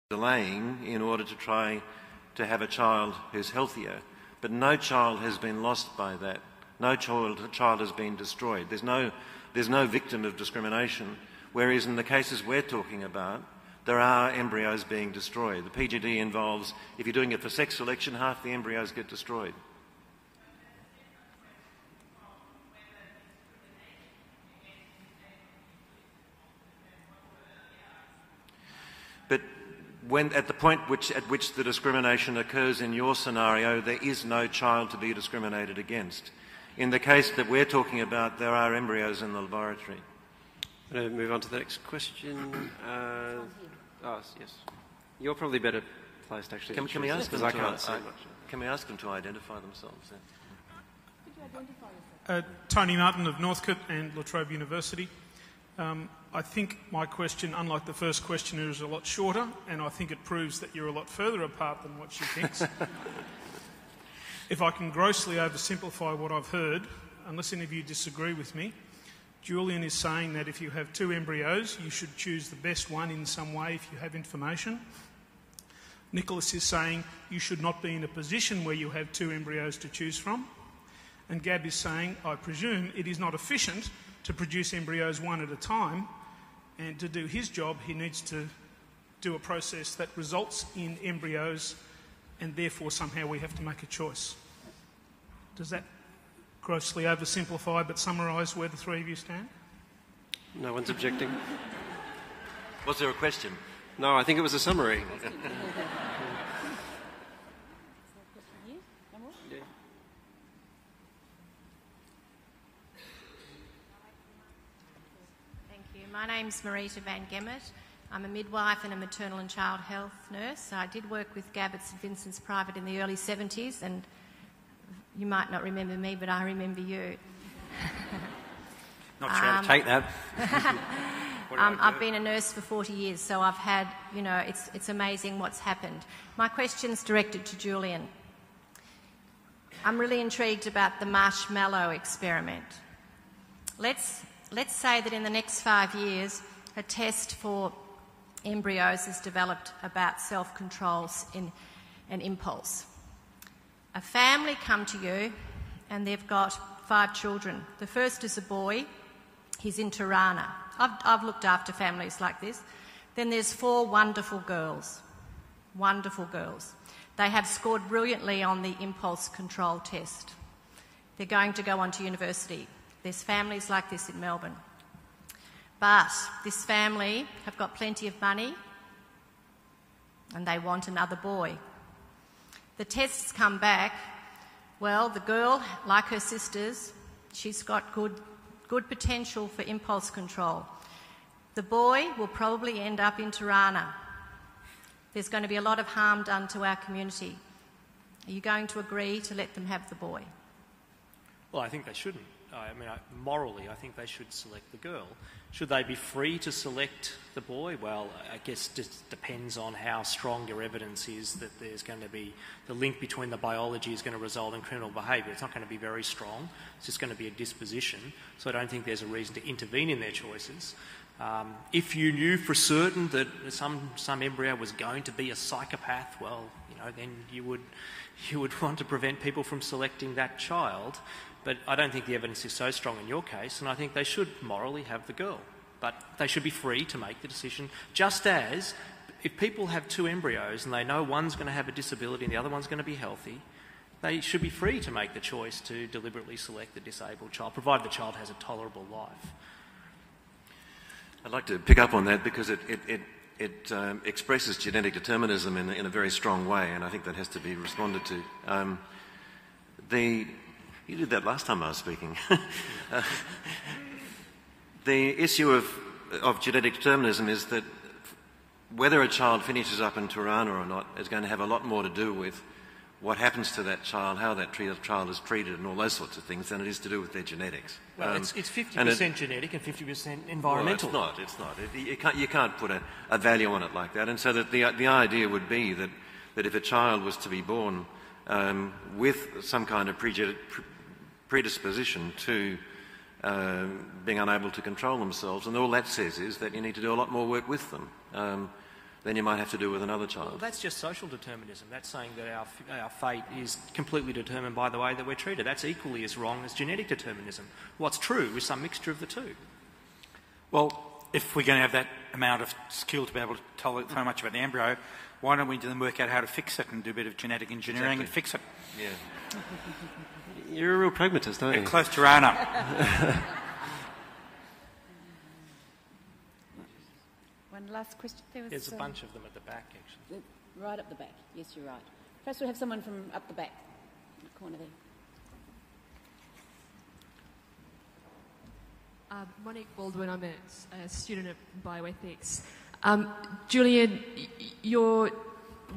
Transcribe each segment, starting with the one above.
delaying in order to try to have a child who's healthier. But no child has been lost by that. No child has been destroyed. There's no victim of discrimination, whereas in the cases we're talking about, there are embryos being destroyed. The PGD involves, if you're doing it for sex selection, half the embryos get destroyed. But when, at the point at which the discrimination occurs in your scenario, there is no child to be discriminated against. In the case that we're talking about, there are embryos in the laboratory. I'm going to move on to the next question. Yes. You're probably better placed, actually. Can we ask them I can't say much. Can we ask them to identify themselves? Could you identify yourself? Tony Martin of Northcote and La Trobe University. I think my question, unlike the first questioner, is a lot shorter, and I think it proves that you're a lot further apart than what she thinks. If I can grossly oversimplify what I've heard, unless any of you disagree with me, Julian is saying that if you have two embryos, you should choose the best one in some way if you have information. Nicholas is saying you should not be in a position where you have two embryos to choose from. And Gab is saying, I presume, it is not efficient to produce embryos one at a time, and to do his job, he needs to do a process that results in embryos, and therefore somehow we have to make a choice. Does that grossly oversimplify but summarise where the three of you stand? No one's objecting. Was there a question? No, I think it was a summary. My name's Marita Van Gemert. I'm a midwife and a maternal and child health nurse. I did work with Gab at St Vincent's Private in the early 70s, and you might not remember me, but I remember you. Not sure how to take that. I've been a nurse for 40 years, so I've had, it's amazing what's happened. My question's directed to Julian. I'm really intrigued about the marshmallow experiment. Let's say that in the next 5 years, a test for embryos is developed about self-control and impulse. A family come to you and they've got 5 children. The first is a boy. He's in Tirana. I've looked after families like this. Then there's 4 wonderful girls. Wonderful girls. They have scored brilliantly on the impulse control test. They're going to go on to university. There's families like this in Melbourne. But this family have got plenty of money and they want another boy. The tests come back. Well, the girl, like her sisters, she's got good potential for impulse control. The boy will probably end up in Tirana. There's going to be a lot of harm done to our community. Are you going to agree to let them have the boy? Well, I think they shouldn't. Morally, I think they should select the girl. Should they be free to select the boy? Well, I guess it just depends on how strong your evidence is that there's going to be the link between the biology is going to result in criminal behaviour. It's not going to be very strong. It's just going to be a disposition. So I don't think there's a reason to intervene in their choices. If you knew for certain that some embryo was going to be a psychopath, well, then you would want to prevent people from selecting that child. But I don't think the evidence is so strong in your case, and I think they should morally have the girl. But they should be free to make the decision, just as if people have 2 embryos and they know one's going to have a disability and the other one's going to be healthy, they should be free to make the choice to deliberately select the disabled child, provided the child has a tolerable life. I'd like to pick up on that because it expresses genetic determinism in a very strong way, and I think that has to be responded to. You did that last time I was speaking. The issue of genetic determinism is that whether a child finishes up in Tirana or not is going to have a lot more to do with what happens to that child, how that child is treated and all those sorts of things than it is to do with their genetics. Well, it's 50% genetic and 50% environmental. Well, it's not. You can't put a value on it like that. And so that the idea would be that if a child was to be born with some kind of predisposition to being unable to control themselves, and all that says is that you need to do a lot more work with them. then you might have to do with another Well, child. that's just social determinism. That's saying that our fate is completely determined by the way that we're treated. That's equally as wrong as genetic determinism. What's true is some mixture of the two. Well, if we're going to have that amount of skill to be able to tell so much about the embryo, why don't we then work out how to fix it and do a bit of genetic engineering and fix it? Yeah. You're a real pragmatist, aren't you? Close to Rana. One last question. There's a bunch of them at the back, actually. Right up the back. Yes, you're right. Perhaps we'll have someone from up the back, in the corner there. Monique Baldwin, I'm a student at bioethics. Julian,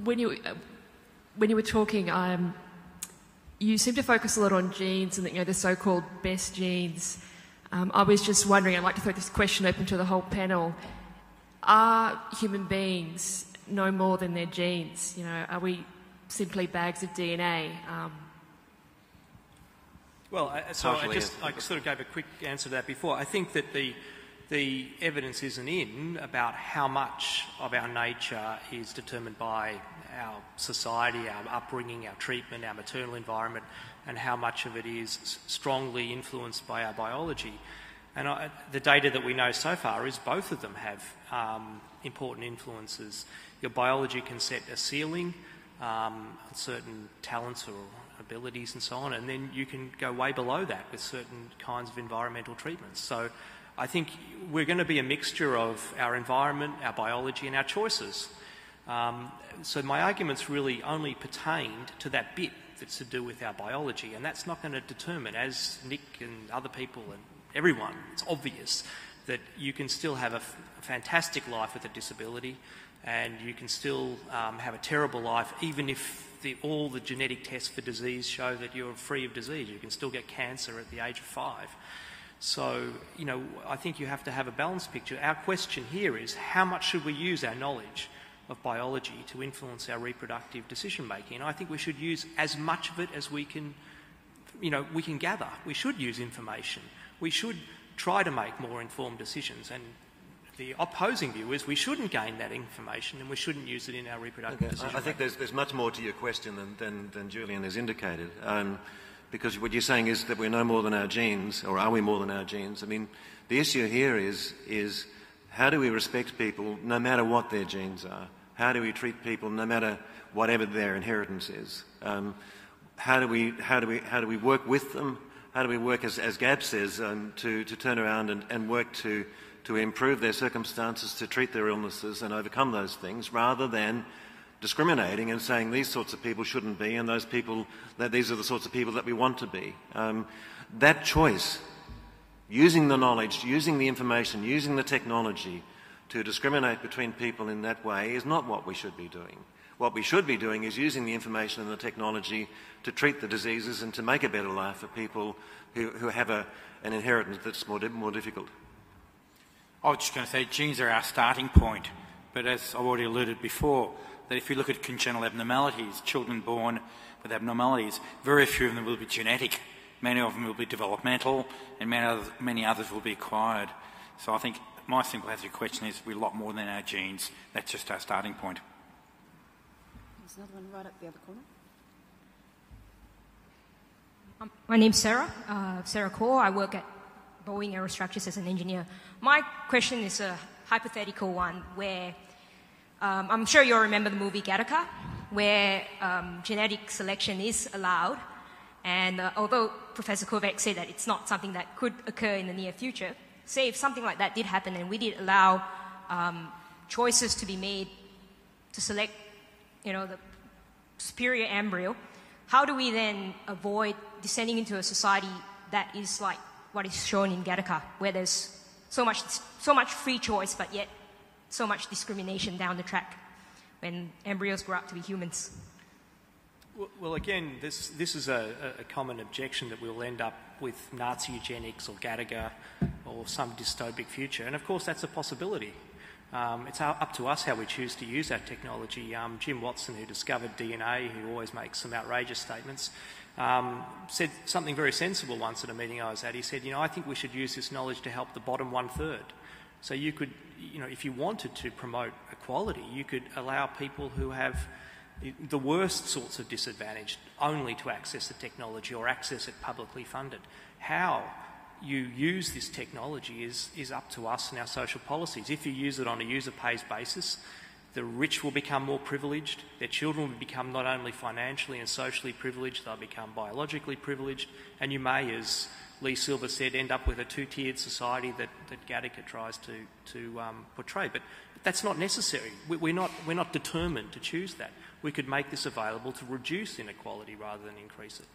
when you were talking, you seem to focus a lot on genes and the so-called best genes. I was just wondering, I'd like to throw this question open to the whole panel. Are human beings no more than their genes? Are we simply bags of DNA? Well, I sort of gave a quick answer to that before. I think that the evidence isn't in about how much of our nature is determined by our society, our upbringing, our treatment, our maternal environment, and how much of it is strongly influenced by our biology. And the data that we know so far is both of them have important influences. Your biology can set a ceiling on certain talents or abilities and so on, and then you can go way below that with certain kinds of environmental treatments. So I think we're going to be a mixture of our environment, our biology and our choices. So my arguments really only pertained to that bit that's to do with our biology, and that's not going to determine, as Nick and other people and everyone, it's obvious that you can still have a fantastic life with a disability, and you can still have a terrible life even if all the genetic tests for disease show that you're free of disease. You can still get cancer at the age of 5. So, I think you have to have a balanced picture. Our question here is, how much should we use our knowledge of biology to influence our reproductive decision-making? And I think we should use as much of it as we can gather. We should use information. We should try to make more informed decisions. And the opposing view is we shouldn't gain that information and we shouldn't use it in our reproductive decision-making. I think there's much more to your question than Julian has indicated. Because what you're saying is that we're no more than our genes, or are we more than our genes? I mean, the issue here is how do we respect people no matter what their genes are? How do we treat people no matter whatever their inheritance is? How do we work with them? How do we work, as Gab says, to turn around and work to improve their circumstances, to treat their illnesses and overcome those things, rather than discriminating and saying these sorts of people shouldn't be and those people, that these are the sorts of people that we want to be. That choice, using the knowledge, using the information, using the technology to discriminate between people in that way is not what we should be doing. What we should be doing is using the information and the technology to treat the diseases and to make a better life for people who have an inheritance that's more difficult. I was just going to say genes are our starting point, but as I've already alluded before, that if you look at congenital abnormalities, children born with abnormalities, very few of them will be genetic. Many of them will be developmental, and many others will be acquired. So I think my simple answer to your question is we're a lot more than our genes. That's just our starting point. There's another one right up the other corner. My name's Sarah, Sarah Kaur. I work at Boeing Aerostructures as an engineer. My question is a hypothetical one where I'm sure you'll remember the movie Gattaca, where genetic selection is allowed. And although Professor Kovac said that it's not something that could occur in the near future, say if something like that did happen and we did allow choices to be made to select, the superior embryo, how do we then avoid descending into a society that is like what is shown in Gattaca, where there's so much free choice, but yet so much discrimination down the track when embryos grow up to be humans? Well, again, this is a common objection that we'll end up with Nazi eugenics or Gattaca or some dystopic future. And of course, that's a possibility. It's up to us how we choose to use that technology. Jim Watson, who discovered DNA, who always makes some outrageous statements, said something very sensible once at a meeting I was at. He said, I think we should use this knowledge to help the bottom 1/3. So you could if you wanted to promote equality, you could allow people who have the worst sorts of disadvantage only to access the technology or access it publicly funded. How you use this technology is up to us and our social policies. If you use it on a user-pays basis, the rich will become more privileged, their children will become not only financially and socially privileged, they'll become biologically privileged, and you may, as Lee Silver said, end up with a two-tiered society that Gattaca tries to portray. But that's not necessary. We're not determined to choose that. We could make this available to reduce inequality rather than increase it.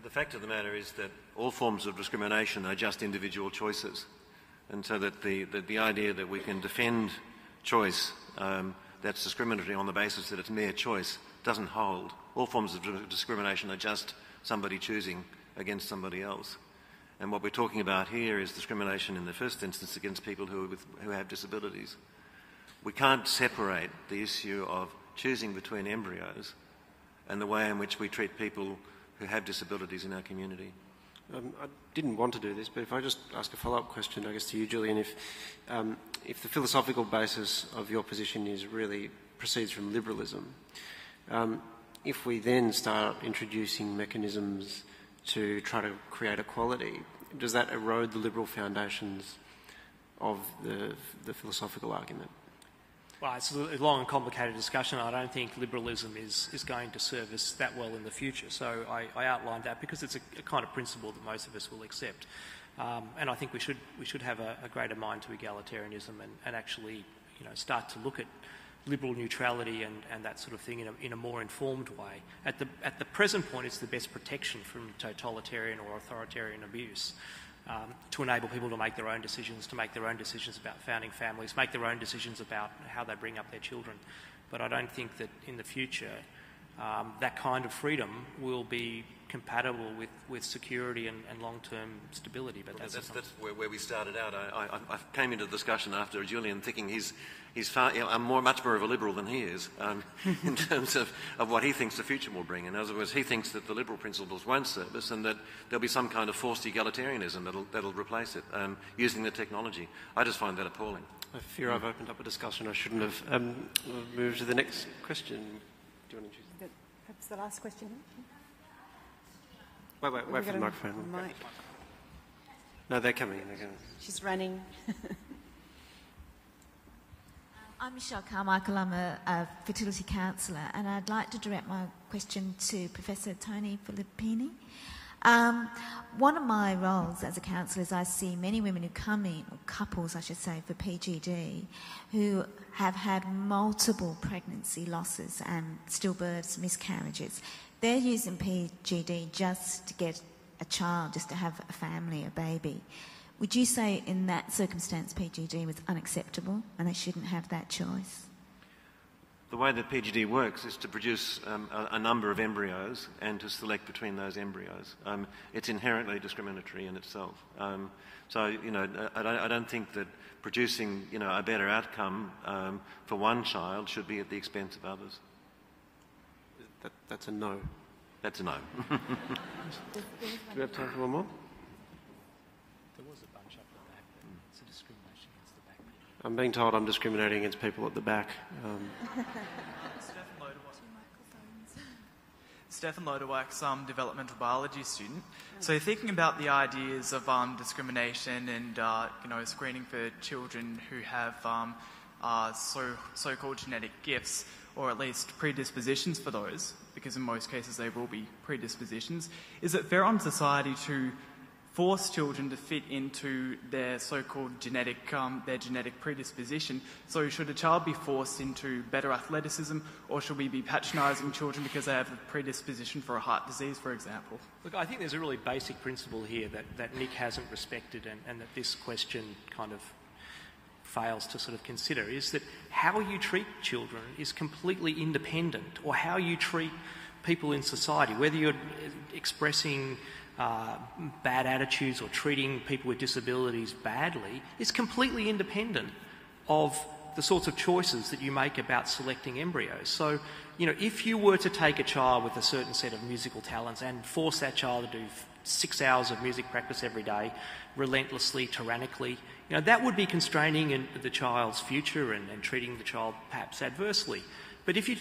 The fact of the matter is that all forms of discrimination are just individual choices. And so that the idea that we can defend choice that's discriminatory on the basis that it's mere choice doesn't hold. All forms of discrimination are just somebody choosing against somebody else. And what we're talking about here is discrimination in the first instance against people who have disabilities. We can't separate the issue of choosing between embryos and the way in which we treat people who have disabilities in our community. I didn't want to do this, but if I just ask a follow-up question, I guess, to you, Julian, if the philosophical basis of your position proceeds from liberalism, if we then start introducing mechanisms to try to create equality, does that erode the liberal foundations of the philosophical argument? Well, it's a long and complicated discussion. I don't think liberalism is going to serve us that well in the future. So I outlined that because it's a kind of principle that most of us will accept. And I think we should have a greater mind to egalitarianism and actually start to look at liberal neutrality and that sort of thing in a more informed way. At the present point, it's the best protection from totalitarian or authoritarian abuse. To enable people to make their own decisions, about founding families, make their own decisions about how they bring up their children. But I don't think that in the future that kind of freedom will be compatible with security and long-term stability. But that's where we started out. I came into the discussion after Julian thinking he's I'm much more of a liberal than he is in terms of what he thinks the future will bring. In other words, he thinks that the liberal principles won't serve us and that there'll be some kind of forced egalitarianism that'll replace it using the technology. I just find that appalling. I fear I've opened up a discussion I shouldn't have. We'll move to the next question. Do you want to choose? Perhaps the last question. Wait for the microphone. No, they're coming. She's running. I'm Michelle Carmichael. I'm a fertility counsellor, and I'd like to direct my question to Professor Tony Filippini. One of my roles as a counsellor is I see many women who come in, or couples I should say, for PGD, who have had multiple pregnancy losses and stillbirths, miscarriages. They're using PGD just to get a child, just to have a family, a baby. Would you say in that circumstance PGD was unacceptable and they shouldn't have that choice? The way that PGD works is to produce a number of embryos and to select between those embryos. It's inherently discriminatory in itself. I don't think that producing a better outcome for one child should be at the expense of others. That's a no. That's a no. Do we have time for one more? There was a bunch up the back. It's a discrimination against the back people. I'm being told I'm discriminating against people at the back. Stefan Lodewax, developmental biology student. So thinking about the ideas of discrimination and screening for children who have so-called genetic gifts, or at least predispositions for those, because in most cases they will be predispositions, is it fair on society to force children to fit into their so-called genetic predisposition? So should a child be forced into better athleticism, or should we be patronising children because they have a predisposition for a heart disease, for example? Look, I think there's a really basic principle here that Nick hasn't respected and that this question kind of fails to sort of consider, is that how you treat children is completely independent, or how you treat people in society, whether you're expressing bad attitudes or treating people with disabilities badly, is completely independent of the sorts of choices that you make about selecting embryos. So, if you were to take a child with a certain set of musical talents and force that child to do 6 hours of music practice every day, relentlessly, tyrannically, You know, that would be constraining in the child's future and treating the child perhaps adversely. But if you